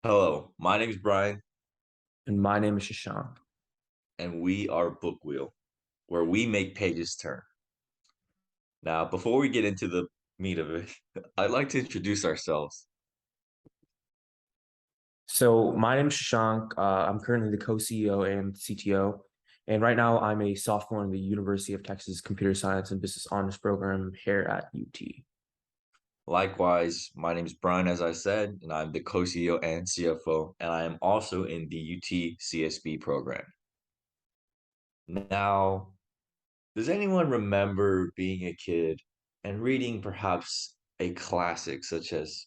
Hello, my name is Brian, And my name is Shashank. and we are Bookwheel, where we make pages turn. Now, before we get into the meat of it, I'd like to introduce ourselves. So my name is Shashank. I'm currently the co-CEO and CTO. And right now I'm a sophomore in the University of Texas Computer Science and Business Honors Program here at UT. Likewise, my name is Brian, as I said, and I'm the co-CEO and CFO, and I am also in the UT CSB program. Now, does anyone remember being a kid and reading perhaps a classic such as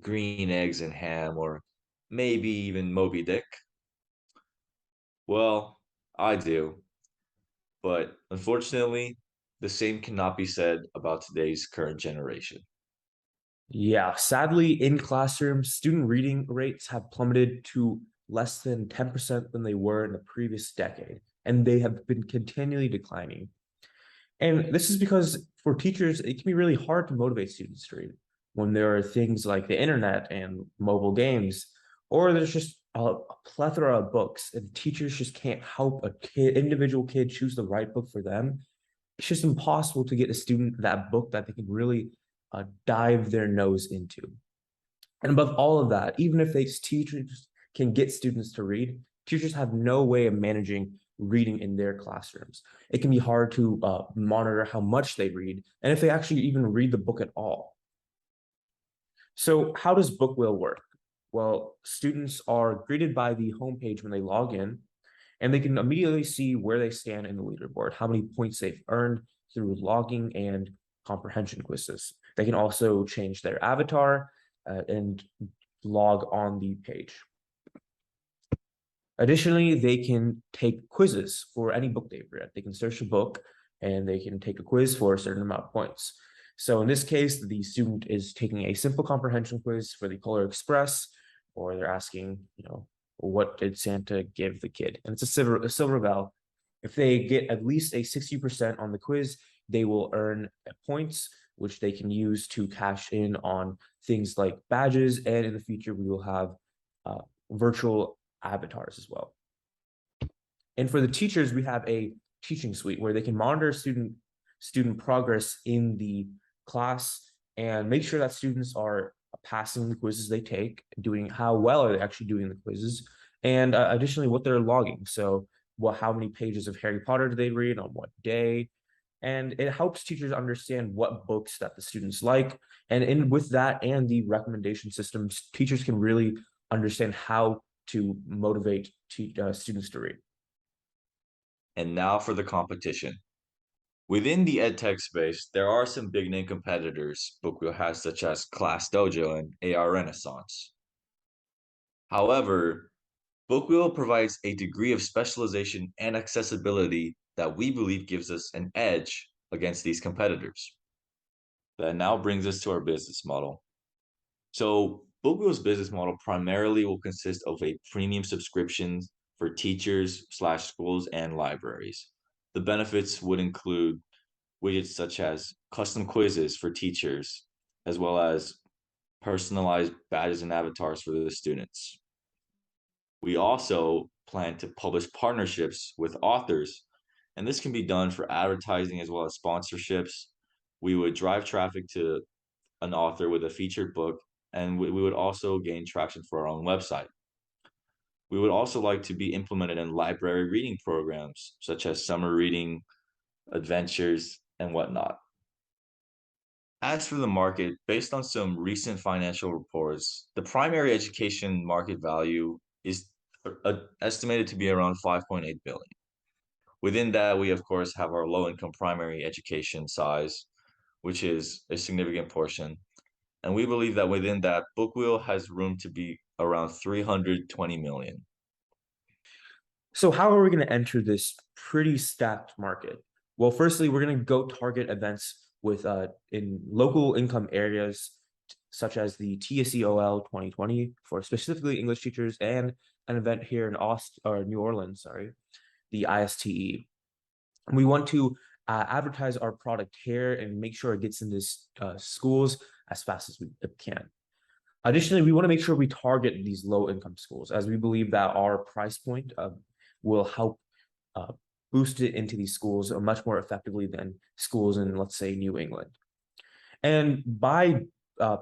Green Eggs and Ham or maybe even Moby Dick? Well, I do. But unfortunately, the same cannot be said about today's current generation. Yeah, sadly, in classrooms, student reading rates have plummeted to less than 10% than they were in the previous decade, and they have been continually declining. And this is because for teachers, it can be really hard to motivate students to read when there are things like the internet and mobile games, or there's just a plethora of books, and teachers just can't help a individual kid choose the right book for them. It's just impossible to get a student that book that they can really dive their nose into. And above all of that, even if they teachers can get students to read, teachers have no way of managing reading in their classrooms. It can be hard to monitor how much they read and if they actually even read the book at all. So, how does Bookwheel work? Well, students are greeted by the homepage when they log in, and they can immediately see where they stand in the leaderboard, how many points they've earned through logging and comprehension quizzes. They can also change their avatar and log on the page. Additionally, they can take quizzes for any book they've read. They can search a book and they can take a quiz for a certain amount of points. So in this case, the student is taking a simple comprehension quiz for the Polar Express, or they're asking, what did Santa give the kid? And it's a silver bell. If they get at least a 60% on the quiz, they will earn points, which they can use to cash in on things like badges. And in the future, we will have virtual avatars as well. And for the teachers, we have a teaching suite where they can monitor student progress in the class and make sure that students are passing the quizzes they take, doing how well are they actually doing the quizzes, and additionally what they're logging. So, how many pages of Harry Potter do they read on what day? And it helps teachers understand what books that the students like. And in with that and the recommendation systems, teachers can really understand how to motivate students to read. And now for the competition. Within the edtech space, there are some big name competitors Bookwheel has, such as Class Dojo and AR Renaissance. However, Bookwheel provides a degree of specialization and accessibility that we believe gives us an edge against these competitors. That now brings us to our business model. So, Bookwheel's business model primarily will consist of a premium subscription for teachers slash schools and libraries. The benefits would include widgets such as custom quizzes for teachers, as well as personalized badges and avatars for the students. We also plan to publish partnerships with authors, and this can be done for advertising as well as sponsorships. We would drive traffic to an author with a featured book, and we would also gain traction for our own website. We would also like to be implemented in library reading programs, such as summer reading, adventures, and whatnot. As for the market, based on some recent financial reports, the primary education market value is estimated to be around 5.8 billion. Within that, we of course have our low income primary education size, which is a significant portion. And we believe that within that, Bookwheel has room to be around 320 million. So, how are we going to enter this pretty stacked market? Well, firstly, we're going to go target events with in local income areas such as the TSEOL 2020 for specifically English teachers, and an event here in Austin or New Orleans, sorry, the ISTE. And we want to advertise our product here and make sure it gets into schools as fast as we can. Additionally, we want to make sure we target these low income schools, as we believe that our price point will help uh, boost it into these schools much more effectively than schools in, let's say, New England. And by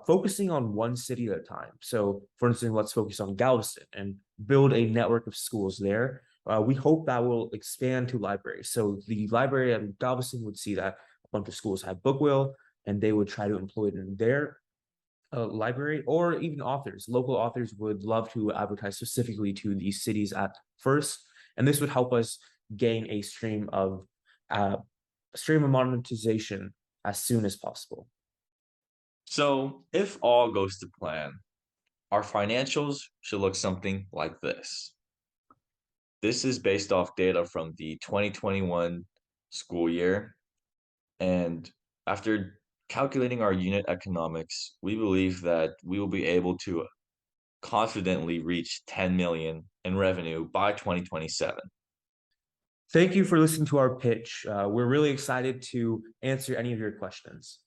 focusing on one city at a time, so for instance, let's focus on Galveston and build a network of schools there. We hope that will expand to libraries. So the library at Galveston would see that a bunch of schools have Bookwheel, and they would try to employ it in their library, or even authors. Local authors would love to advertise specifically to these cities at first, and this would help us gain a uh, stream of monetization as soon as possible. So, if all goes to plan, our financials should look something like this. This is based off data from the 2021 school year. And after calculating our unit economics, we believe that we will be able to confidently reach 10 million in revenue by 2027. Thank you for listening to our pitch. We're really excited to answer any of your questions.